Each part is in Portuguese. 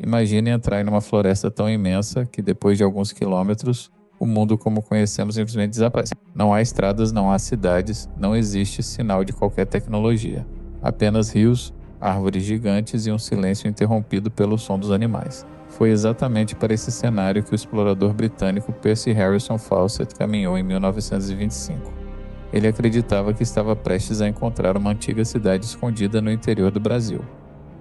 Imagine entrar em uma floresta tão imensa que, depois de alguns quilômetros, o mundo como conhecemos simplesmente desaparece. Não há estradas, não há cidades, não existe sinal de qualquer tecnologia. Apenas rios, árvores gigantes e um silêncio interrompido pelo som dos animais. Foi exatamente para esse cenário que o explorador britânico Percy Harrison Fawcett caminhou em 1925. Ele acreditava que estava prestes a encontrar uma antiga cidade escondida no interior do Brasil.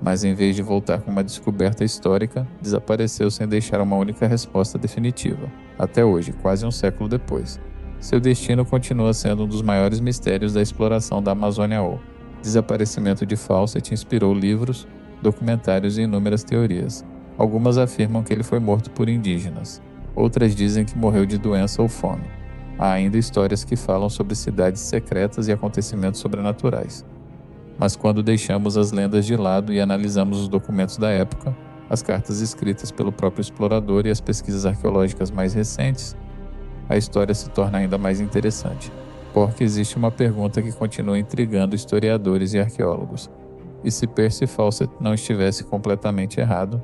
Mas em vez de voltar com uma descoberta histórica, desapareceu sem deixar uma única resposta definitiva. Até hoje, quase um século depois. Seu destino continua sendo um dos maiores mistérios da exploração da Amazônia. O desaparecimento de Fawcett inspirou livros, documentários e inúmeras teorias. Algumas afirmam que ele foi morto por indígenas. Outras dizem que morreu de doença ou fome. Há ainda histórias que falam sobre cidades secretas e acontecimentos sobrenaturais. Mas quando deixamos as lendas de lado e analisamos os documentos da época, as cartas escritas pelo próprio explorador e as pesquisas arqueológicas mais recentes, a história se torna ainda mais interessante, porque existe uma pergunta que continua intrigando historiadores e arqueólogos. E se Percy Fawcett não estivesse completamente errado?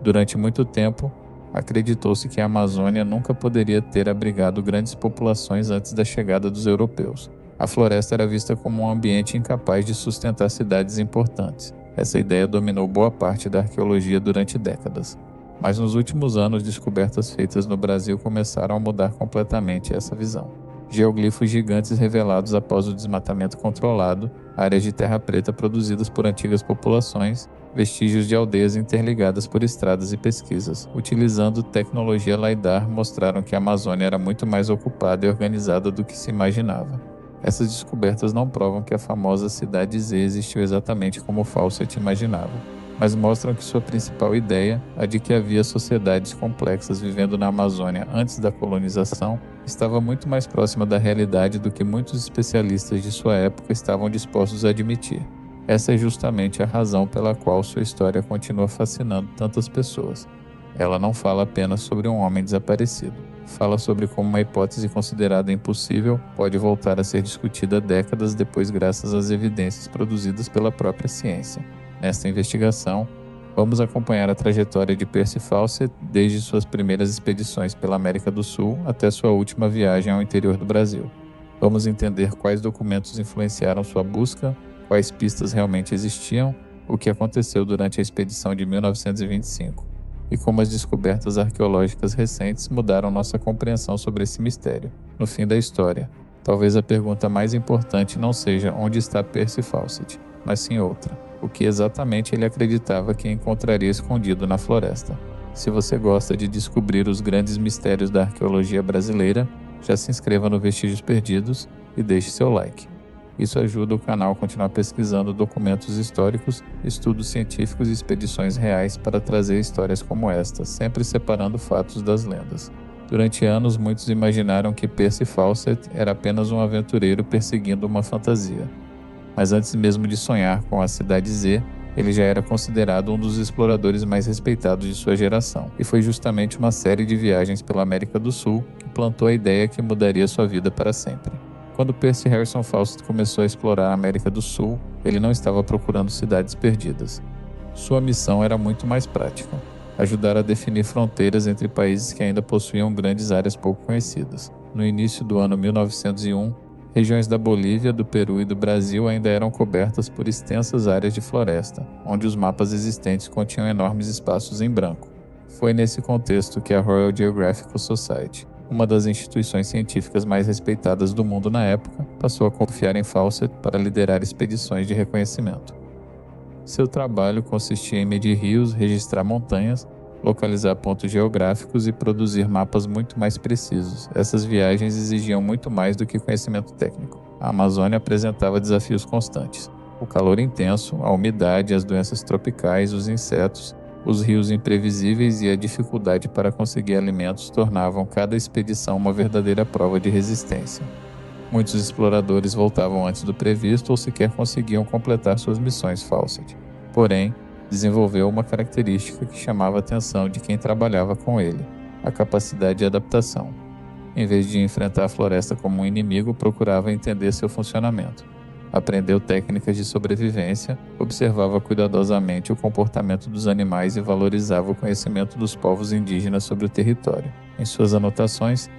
Durante muito tempo, acreditou-se que a Amazônia nunca poderia ter abrigado grandes populações antes da chegada dos europeus. A floresta era vista como um ambiente incapaz de sustentar cidades importantes. Essa ideia dominou boa parte da arqueologia durante décadas. Mas nos últimos anos, descobertas feitas no Brasil começaram a mudar completamente essa visão. Geoglifos gigantes revelados após o desmatamento controlado, áreas de terra preta produzidas por antigas populações, vestígios de aldeias interligadas por estradas e pesquisas, utilizando tecnologia LiDAR, mostraram que a Amazônia era muito mais ocupada e organizada do que se imaginava. Essas descobertas não provam que a famosa Cidade Z existiu exatamente como Fawcett imaginava, mas mostram que sua principal ideia, a de que havia sociedades complexas vivendo na Amazônia antes da colonização, estava muito mais próxima da realidade do que muitos especialistas de sua época estavam dispostos a admitir. Essa é justamente a razão pela qual sua história continua fascinando tantas pessoas. Ela não fala apenas sobre um homem desaparecido. Fala sobre como uma hipótese considerada impossível pode voltar a ser discutida décadas depois graças às evidências produzidas pela própria ciência. Nesta investigação, vamos acompanhar a trajetória de Percy Fawcett desde suas primeiras expedições pela América do Sul até sua última viagem ao interior do Brasil. Vamos entender quais documentos influenciaram sua busca, quais pistas realmente existiam, o que aconteceu durante a expedição de 1925. E como as descobertas arqueológicas recentes mudaram nossa compreensão sobre esse mistério. No fim da história, talvez a pergunta mais importante não seja onde está Percy Fawcett, mas sim outra. O que exatamente ele acreditava que encontraria escondido na floresta? Se você gosta de descobrir os grandes mistérios da arqueologia brasileira, já se inscreva no Vestígios Perdidos e deixe seu like. Isso ajuda o canal a continuar pesquisando documentos históricos, estudos científicos e expedições reais para trazer histórias como esta, sempre separando fatos das lendas. Durante anos, muitos imaginaram que Percy Fawcett era apenas um aventureiro perseguindo uma fantasia. Mas antes mesmo de sonhar com a Cidade Z, ele já era considerado um dos exploradores mais respeitados de sua geração. E foi justamente uma série de viagens pela América do Sul que plantou a ideia que mudaria sua vida para sempre. Quando Percy Harrison Fawcett começou a explorar a América do Sul, ele não estava procurando cidades perdidas. Sua missão era muito mais prática: ajudar a definir fronteiras entre países que ainda possuíam grandes áreas pouco conhecidas. No início do ano 1901, regiões da Bolívia, do Peru e do Brasil ainda eram cobertas por extensas áreas de floresta, onde os mapas existentes continham enormes espaços em branco. Foi nesse contexto que a Royal Geographical Society, uma das instituições científicas mais respeitadas do mundo na época, passou a confiar em Fawcett para liderar expedições de reconhecimento. Seu trabalho consistia em medir rios, registrar montanhas, localizar pontos geográficos e produzir mapas muito mais precisos. Essas viagens exigiam muito mais do que conhecimento técnico. A Amazônia apresentava desafios constantes. O calor intenso, a umidade, as doenças tropicais, os insetos, os rios imprevisíveis e a dificuldade para conseguir alimentos tornavam cada expedição uma verdadeira prova de resistência. Muitos exploradores voltavam antes do previsto ou sequer conseguiam completar suas missões. Fawcett, porém, desenvolveu uma característica que chamava a atenção de quem trabalhava com ele: a capacidade de adaptação. Em vez de enfrentar a floresta como um inimigo, procurava entender seu funcionamento. Aprendeu técnicas de sobrevivência, observava cuidadosamente o comportamento dos animais e valorizava o conhecimento dos povos indígenas sobre o território. Em suas anotações,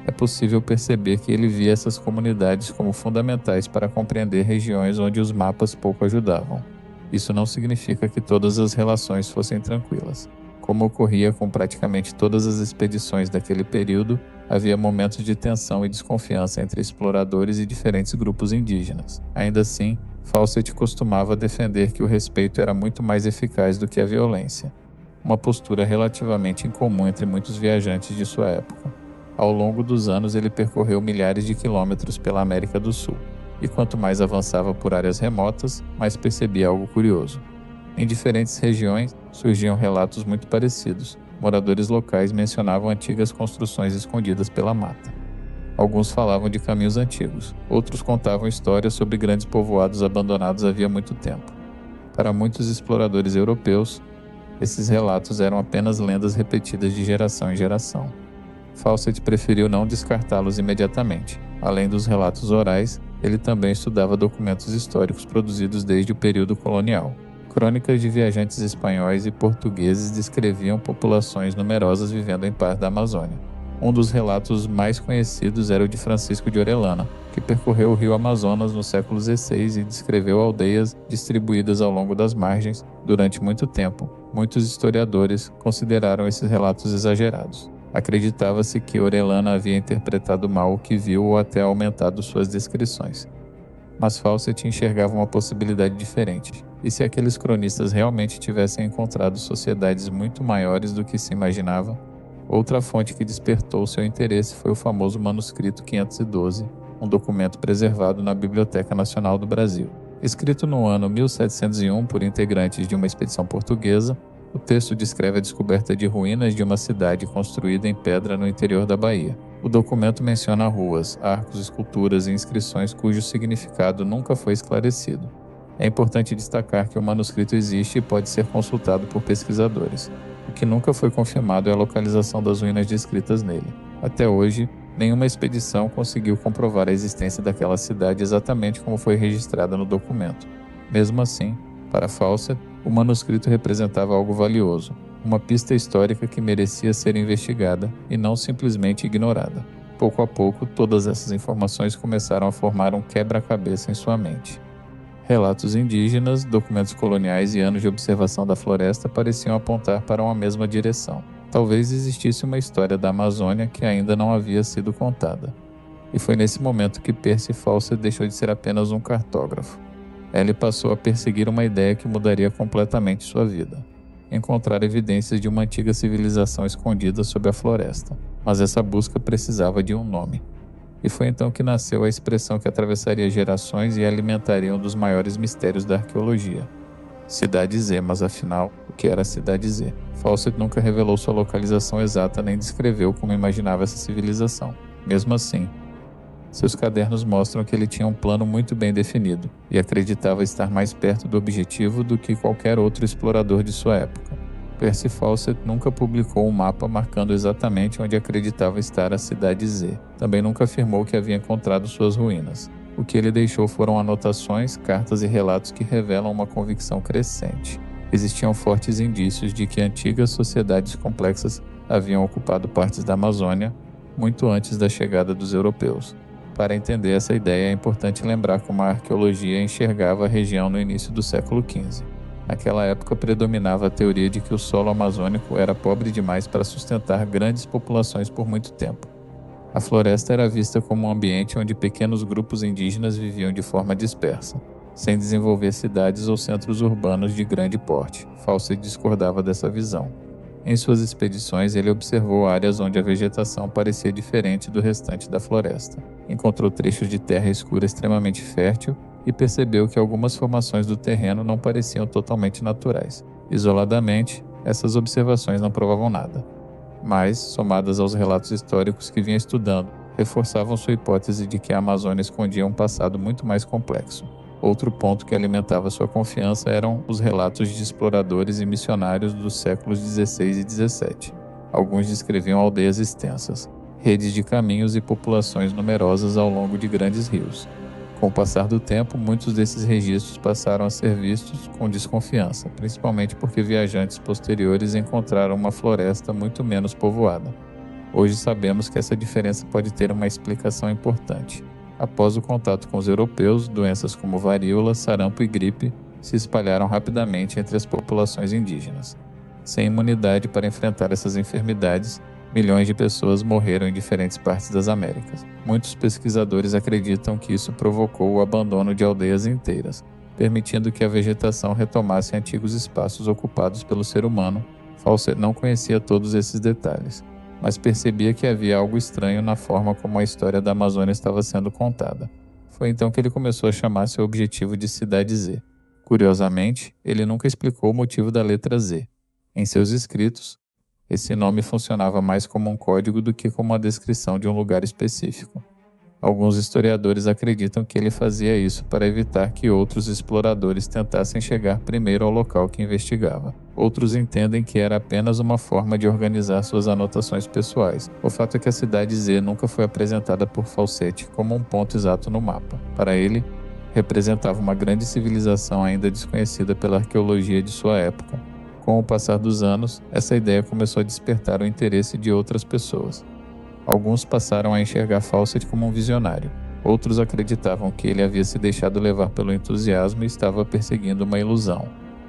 é possível perceber que ele via essas comunidades como fundamentais para compreender regiões onde os mapas pouco ajudavam. Isso não significa que todas as relações fossem tranquilas. Como ocorria com praticamente todas as expedições daquele período, havia momentos de tensão e desconfiança entre exploradores e diferentes grupos indígenas. Ainda assim, Fawcett costumava defender que o respeito era muito mais eficaz do que a violência, uma postura relativamente incomum entre muitos viajantes de sua época. Ao longo dos anos, ele percorreu milhares de quilômetros pela América do Sul, e quanto mais avançava por áreas remotas, mais percebia algo curioso. Em diferentes regiões, surgiam relatos muito parecidos. Moradores locais mencionavam antigas construções escondidas pela mata. Alguns falavam de caminhos antigos, outros contavam histórias sobre grandes povoados abandonados havia muito tempo. Para muitos exploradores europeus, esses relatos eram apenas lendas repetidas de geração em geração. Fawcett preferiu não descartá-los imediatamente. Além dos relatos orais, ele também estudava documentos históricos produzidos desde o período colonial. Crônicas de viajantes espanhóis e portugueses descreviam populações numerosas vivendo em partes da Amazônia. Um dos relatos mais conhecidos era o de Francisco de Orellana, que percorreu o rio Amazonas no século XVI e descreveu aldeias distribuídas ao longo das margens durante muito tempo. Muitos historiadores consideraram esses relatos exagerados. Acreditava-se que Orellana havia interpretado mal o que viu ou até aumentado suas descrições. Mas Fawcett enxergava uma possibilidade diferente. E se aqueles cronistas realmente tivessem encontrado sociedades muito maiores do que se imaginava? Outra fonte que despertou seu interesse foi o famoso Manuscrito 512, um documento preservado na Biblioteca Nacional do Brasil. Escrito no ano 1701 por integrantes de uma expedição portuguesa, o texto descreve a descoberta de ruínas de uma cidade construída em pedra no interior da Bahia. O documento menciona ruas, arcos, esculturas e inscrições cujo significado nunca foi esclarecido. É importante destacar que o manuscrito existe e pode ser consultado por pesquisadores. O que nunca foi confirmado é a localização das ruínas descritas nele. Até hoje, nenhuma expedição conseguiu comprovar a existência daquela cidade exatamente como foi registrada no documento. Mesmo assim, para Fawcett, o manuscrito representava algo valioso, uma pista histórica que merecia ser investigada e não simplesmente ignorada. Pouco a pouco, todas essas informações começaram a formar um quebra-cabeça em sua mente. Relatos indígenas, documentos coloniais e anos de observação da floresta pareciam apontar para uma mesma direção. Talvez existisse uma história da Amazônia que ainda não havia sido contada. E foi nesse momento que Percy Fawcett deixou de ser apenas um cartógrafo. Ele passou a perseguir uma ideia que mudaria completamente sua vida: encontrar evidências de uma antiga civilização escondida sob a floresta. Mas essa busca precisava de um nome. E foi então que nasceu a expressão que atravessaria gerações e alimentaria um dos maiores mistérios da arqueologia: Cidade Z. Mas afinal, o que era a Cidade Z? Fawcett nunca revelou sua localização exata nem descreveu como imaginava essa civilização. Mesmo assim, seus cadernos mostram que ele tinha um plano muito bem definido e acreditava estar mais perto do objetivo do que qualquer outro explorador de sua época. Percy Fawcett nunca publicou um mapa marcando exatamente onde acreditava estar a Cidade Z. Também nunca afirmou que havia encontrado suas ruínas. O que ele deixou foram anotações, cartas e relatos que revelam uma convicção crescente. Existiam fortes indícios de que antigas sociedades complexas haviam ocupado partes da Amazônia muito antes da chegada dos europeus. Para entender essa ideia, é importante lembrar como a arqueologia enxergava a região no início do século XV. Naquela época predominava a teoria de que o solo amazônico era pobre demais para sustentar grandes populações por muito tempo. A floresta era vista como um ambiente onde pequenos grupos indígenas viviam de forma dispersa, sem desenvolver cidades ou centros urbanos de grande porte. Fawcett discordava dessa visão. Em suas expedições, ele observou áreas onde a vegetação parecia diferente do restante da floresta. Encontrou trechos de terra escura extremamente fértil e percebeu que algumas formações do terreno não pareciam totalmente naturais. Isoladamente, essas observações não provavam nada, mas, somadas aos relatos históricos que vinha estudando, reforçavam sua hipótese de que a Amazônia escondia um passado muito mais complexo. Outro ponto que alimentava sua confiança eram os relatos de exploradores e missionários dos séculos XVI e XVII. Alguns descreviam aldeias extensas, redes de caminhos e populações numerosas ao longo de grandes rios. Com o passar do tempo, muitos desses registros passaram a ser vistos com desconfiança, principalmente porque viajantes posteriores encontraram uma floresta muito menos povoada. Hoje sabemos que essa diferença pode ter uma explicação importante. Após o contato com os europeus, doenças como varíola, sarampo e gripe se espalharam rapidamente entre as populações indígenas. Sem imunidade para enfrentar essas enfermidades, milhões de pessoas morreram em diferentes partes das Américas. Muitos pesquisadores acreditam que isso provocou o abandono de aldeias inteiras, permitindo que a vegetação retomasse antigos espaços ocupados pelo ser humano. Fawcett não conhecia todos esses detalhes, mas percebia que havia algo estranho na forma como a história da Amazônia estava sendo contada. Foi então que ele começou a chamar seu objetivo de Cidade Z. Curiosamente, ele nunca explicou o motivo da letra Z. Em seus escritos, esse nome funcionava mais como um código do que como a descrição de um lugar específico. Alguns historiadores acreditam que ele fazia isso para evitar que outros exploradores tentassem chegar primeiro ao local que investigava. Outros entendem que era apenas uma forma de organizar suas anotações pessoais. O fato é que a Cidade Z nunca foi apresentada por Fawcett como um ponto exato no mapa. Para ele, representava uma grande civilização ainda desconhecida pela arqueologia de sua época. Com o passar dos anos, essa ideia começou a despertar o interesse de outras pessoas. Alguns passaram a enxergar Fawcett como um visionário. Outros acreditavam que ele havia se deixado levar pelo entusiasmo e estava perseguindo uma ilusão.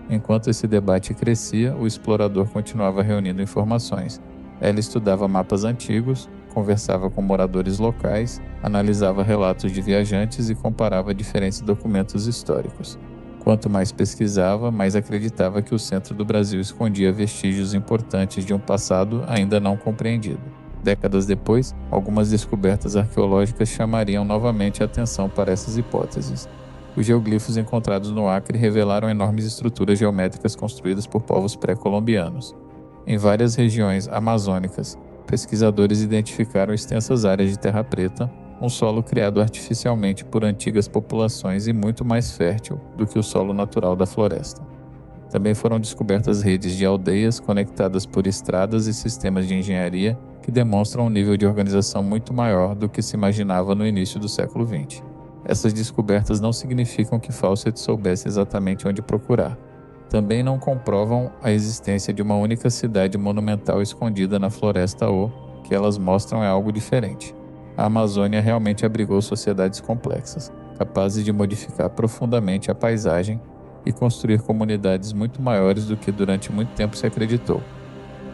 Enquanto esse debate crescia, o explorador continuava reunindo informações. Ele estudava mapas antigos, conversava com moradores locais, analisava relatos de viajantes e comparava diferentes documentos históricos. Quanto mais pesquisava, mais acreditava que o centro do Brasil escondia vestígios importantes de um passado ainda não compreendido. Décadas depois, algumas descobertas arqueológicas chamariam novamente a atenção para essas hipóteses. Os geoglifos encontrados no Acre revelaram enormes estruturas geométricas construídas por povos pré-colombianos. Em várias regiões amazônicas, pesquisadores identificaram extensas áreas de terra preta, um solo criado artificialmente por antigas populações e muito mais fértil do que o solo natural da floresta. Também foram descobertas redes de aldeias conectadas por estradas e sistemas de engenharia que demonstram um nível de organização muito maior do que se imaginava no início do século XX. Essas descobertas não significam que Fawcett soubesse exatamente onde procurar. Também não comprovam a existência de uma única cidade monumental escondida na floresta O que elas mostram é algo diferente. A Amazônia realmente abrigou sociedades complexas, capazes de modificar profundamente a paisagem e construir comunidades muito maiores do que durante muito tempo se acreditou.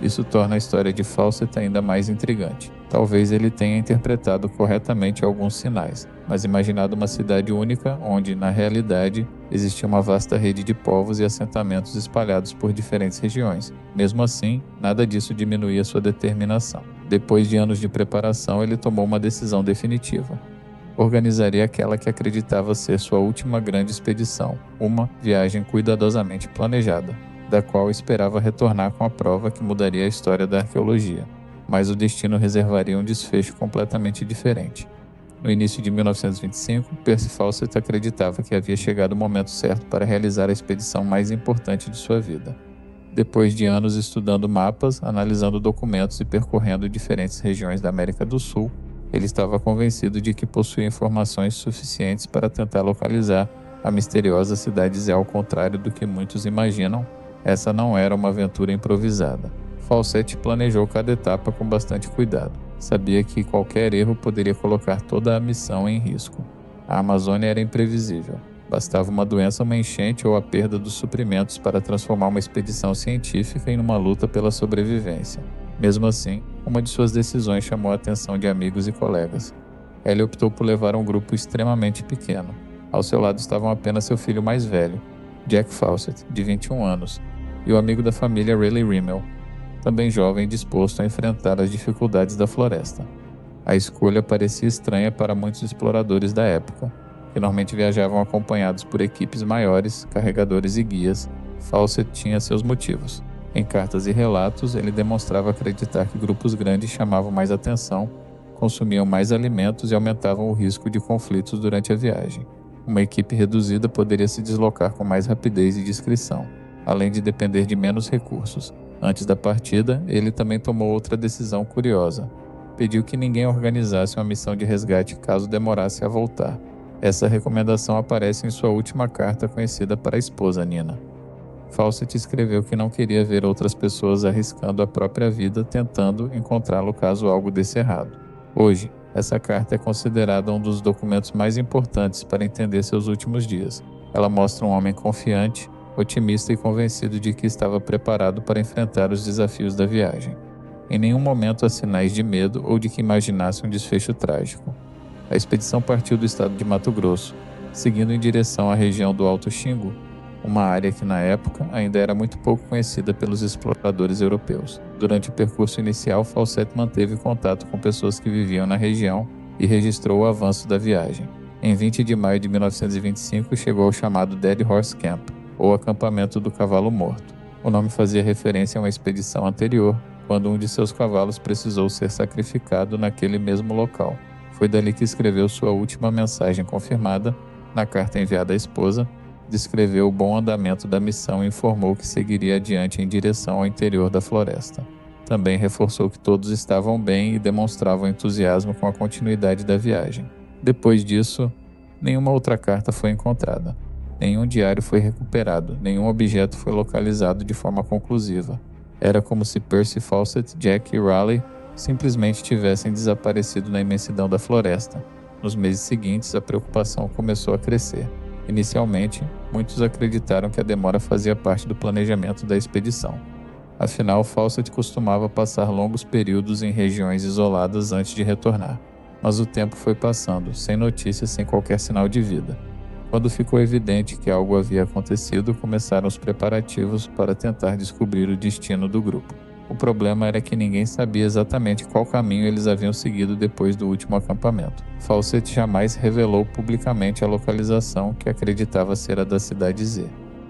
Isso torna a história de Fawcett ainda mais intrigante. Talvez ele tenha interpretado corretamente alguns sinais, mas imaginado uma cidade única onde, na realidade, existia uma vasta rede de povos e assentamentos espalhados por diferentes regiões. Mesmo assim, nada disso diminuía sua determinação. Depois de anos de preparação, ele tomou uma decisão definitiva. Organizaria aquela que acreditava ser sua última grande expedição, uma viagem cuidadosamente planejada, da qual esperava retornar com a prova que mudaria a história da arqueologia, mas o destino reservaria um desfecho completamente diferente. No início de 1925, Percy Fawcett acreditava que havia chegado o momento certo para realizar a expedição mais importante de sua vida. Depois de anos estudando mapas, analisando documentos e percorrendo diferentes regiões da América do Sul, ele estava convencido de que possuía informações suficientes para tentar localizar a misteriosa Cidade Z. Ao contrário do que muitos imaginam, essa não era uma aventura improvisada. Fawcett planejou cada etapa com bastante cuidado. Sabia que qualquer erro poderia colocar toda a missão em risco. A Amazônia era imprevisível. Bastava uma doença, uma enchente ou a perda dos suprimentos para transformar uma expedição científica em uma luta pela sobrevivência. Mesmo assim, uma de suas decisões chamou a atenção de amigos e colegas. Ele optou por levar um grupo extremamente pequeno. Ao seu lado estavam apenas seu filho mais velho, Jack Fawcett, de 21 anos, e o amigo da família Riley Rimmel, também jovem e disposto a enfrentar as dificuldades da floresta. A escolha parecia estranha para muitos exploradores da época, que normalmente viajavam acompanhados por equipes maiores, carregadores e guias. Fawcett tinha seus motivos. Em cartas e relatos, ele demonstrava acreditar que grupos grandes chamavam mais atenção, consumiam mais alimentos e aumentavam o risco de conflitos durante a viagem. Uma equipe reduzida poderia se deslocar com mais rapidez e discrição, além de depender de menos recursos. Antes da partida, ele também tomou outra decisão curiosa. Pediu que ninguém organizasse uma missão de resgate caso demorasse a voltar. Essa recomendação aparece em sua última carta conhecida para a esposa, Nina. Fawcett escreveu que não queria ver outras pessoas arriscando a própria vida tentando encontrá-lo caso algo desse errado. Hoje, essa carta é considerada um dos documentos mais importantes para entender seus últimos dias. Ela mostra um homem confiante, otimista e convencido de que estava preparado para enfrentar os desafios da viagem. Em nenhum momento há sinais de medo ou de que imaginasse um desfecho trágico. A expedição partiu do estado de Mato Grosso, seguindo em direção à região do Alto Xingu, uma área que na época ainda era muito pouco conhecida pelos exploradores europeus. Durante o percurso inicial, Fawcett manteve contato com pessoas que viviam na região e registrou o avanço da viagem. Em 20 de maio de 1925, chegou ao chamado Dead Horse Camp, ou acampamento do cavalo morto. O nome fazia referência a uma expedição anterior, quando um de seus cavalos precisou ser sacrificado naquele mesmo local. Foi dali que escreveu sua última mensagem confirmada, na carta enviada à esposa, descreveu o bom andamento da missão e informou que seguiria adiante em direção ao interior da floresta. Também reforçou que todos estavam bem e demonstravam entusiasmo com a continuidade da viagem. Depois disso, nenhuma outra carta foi encontrada. Nenhum diário foi recuperado, nenhum objeto foi localizado de forma conclusiva. Era como se Percy Fawcett, Jack e Raleigh simplesmente tivessem desaparecido na imensidão da floresta. Nos meses seguintes, a preocupação começou a crescer. Inicialmente, muitos acreditaram que a demora fazia parte do planejamento da expedição. Afinal, Fawcett costumava passar longos períodos em regiões isoladas antes de retornar. Mas o tempo foi passando, sem notícias, sem qualquer sinal de vida. Quando ficou evidente que algo havia acontecido, começaram os preparativos para tentar descobrir o destino do grupo. O problema era que ninguém sabia exatamente qual caminho eles haviam seguido depois do último acampamento. Fawcett jamais revelou publicamente a localização que acreditava ser a da cidade Z.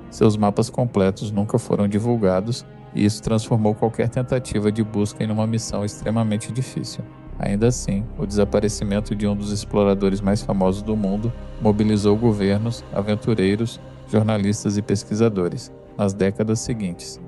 Seus mapas completos nunca foram divulgados, e isso transformou qualquer tentativa de busca em uma missão extremamente difícil. Ainda assim, o desaparecimento de um dos exploradores mais famosos do mundo mobilizou governos, aventureiros, jornalistas e pesquisadores. Nas décadas seguintes,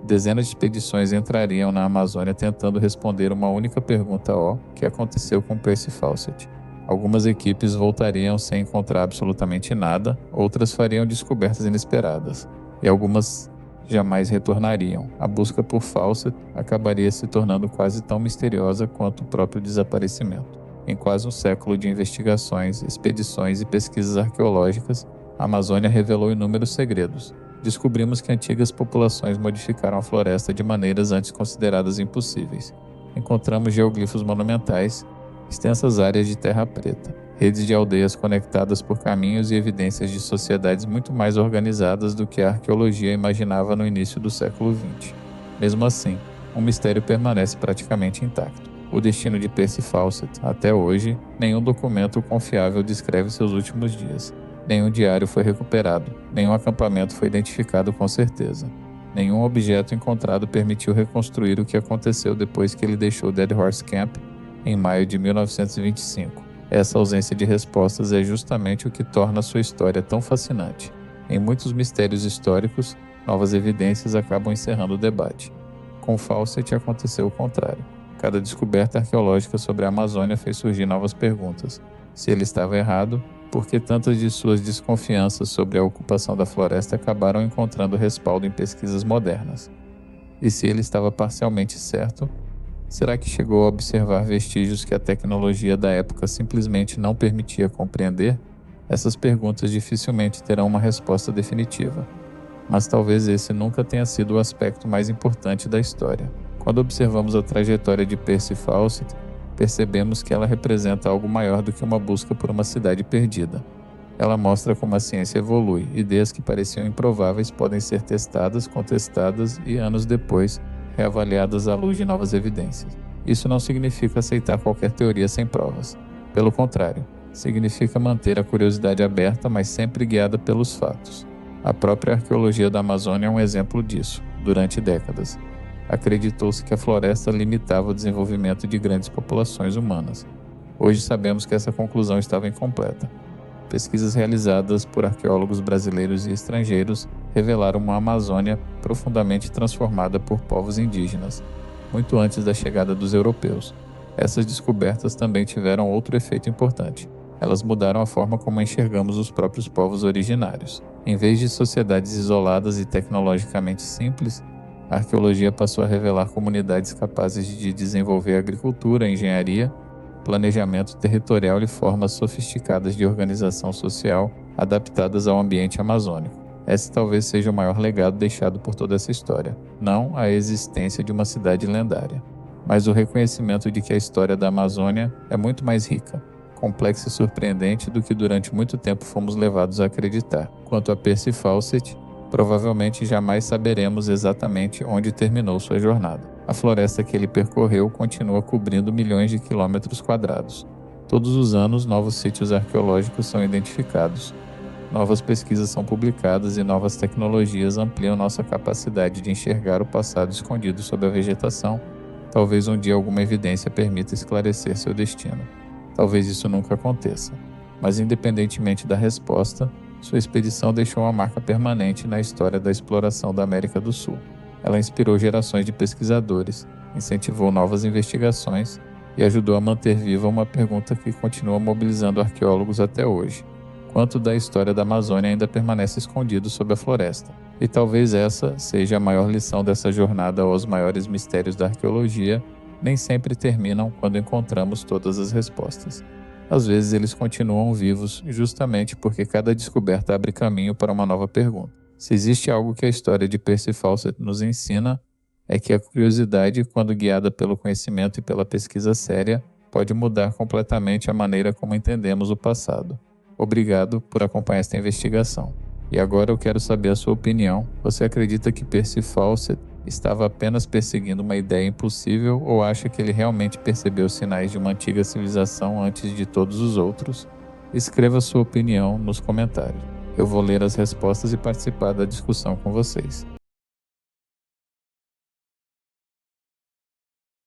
dezenas de expedições entrariam na Amazônia tentando responder uma única pergunta: o que aconteceu com Percy Fawcett? Algumas equipes voltariam sem encontrar absolutamente nada, outras fariam descobertas inesperadas, e algumas jamais retornariam. A busca por Fawcett acabaria se tornando quase tão misteriosa quanto o próprio desaparecimento. Em quase um século de investigações, expedições e pesquisas arqueológicas, a Amazônia revelou inúmeros segredos. Descobrimos que antigas populações modificaram a floresta de maneiras antes consideradas impossíveis. Encontramos geoglifos monumentais, extensas áreas de terra preta, redes de aldeias conectadas por caminhos e evidências de sociedades muito mais organizadas do que a arqueologia imaginava no início do século XX. Mesmo assim, um mistério permanece praticamente intacto. O destino de Percy Fawcett, até hoje, nenhum documento confiável descreve seus últimos dias. Nenhum diário foi recuperado, nenhum acampamento foi identificado com certeza. Nenhum objeto encontrado permitiu reconstruir o que aconteceu depois que ele deixou Dead Horse Camp em maio de 1925. Essa ausência de respostas é justamente o que torna sua história tão fascinante. Em muitos mistérios históricos, novas evidências acabam encerrando o debate. Com Fawcett aconteceu o contrário. Cada descoberta arqueológica sobre a Amazônia fez surgir novas perguntas. Se ele estava errado, por que tantas de suas desconfianças sobre a ocupação da floresta acabaram encontrando respaldo em pesquisas modernas? E se ele estava parcialmente certo, será que chegou a observar vestígios que a tecnologia da época simplesmente não permitia compreender? Essas perguntas dificilmente terão uma resposta definitiva. Mas talvez esse nunca tenha sido o aspecto mais importante da história. Quando observamos a trajetória de Percy Fawcett, percebemos que ela representa algo maior do que uma busca por uma cidade perdida. Ela mostra como a ciência evolui. Ideias que pareciam improváveis podem ser testadas, contestadas e, anos depois, reavaliadas à luz de novas evidências. Isso não significa aceitar qualquer teoria sem provas. Pelo contrário, significa manter a curiosidade aberta, mas sempre guiada pelos fatos. A própria arqueologia da Amazônia é um exemplo disso. Durante décadas, acreditou-se que a floresta limitava o desenvolvimento de grandes populações humanas. Hoje sabemos que essa conclusão estava incompleta. Pesquisas realizadas por arqueólogos brasileiros e estrangeiros revelaram uma Amazônia profundamente transformada por povos indígenas, muito antes da chegada dos europeus. Essas descobertas também tiveram outro efeito importante. Elas mudaram a forma como enxergamos os próprios povos originários. Em vez de sociedades isoladas e tecnologicamente simples, a arqueologia passou a revelar comunidades capazes de desenvolver agricultura, engenharia, planejamento territorial e formas sofisticadas de organização social adaptadas ao ambiente amazônico. Esse talvez seja o maior legado deixado por toda essa história, não a existência de uma cidade lendária, mas o reconhecimento de que a história da Amazônia é muito mais rica, complexa e surpreendente do que durante muito tempo fomos levados a acreditar. Quanto a Percy Fawcett, provavelmente jamais saberemos exatamente onde terminou sua jornada. A floresta que ele percorreu continua cobrindo milhões de quilômetros quadrados. Todos os anos, novos sítios arqueológicos são identificados, novas pesquisas são publicadas e novas tecnologias ampliam nossa capacidade de enxergar o passado escondido sob a vegetação. Talvez um dia alguma evidência permita esclarecer seu destino. Talvez isso nunca aconteça. Mas independentemente da resposta, sua expedição deixou uma marca permanente na história da exploração da América do Sul. Ela inspirou gerações de pesquisadores, incentivou novas investigações e ajudou a manter viva uma pergunta que continua mobilizando arqueólogos até hoje. Quanto da história da Amazônia ainda permanece escondido sob a floresta? E talvez essa seja a maior lição dessa jornada aos maiores mistérios da arqueologia. Nem sempre terminam quando encontramos todas as respostas. Às vezes eles continuam vivos justamente porque cada descoberta abre caminho para uma nova pergunta. Se existe algo que a história de Percy Fawcett nos ensina, é que a curiosidade, quando guiada pelo conhecimento e pela pesquisa séria, pode mudar completamente a maneira como entendemos o passado. Obrigado por acompanhar esta investigação. E agora eu quero saber a sua opinião. Você acredita que Percy Fawcett estava apenas perseguindo uma ideia impossível ou acha que ele realmente percebeu sinais de uma antiga civilização antes de todos os outros? Escreva sua opinião nos comentários. Eu vou ler as respostas e participar da discussão com vocês.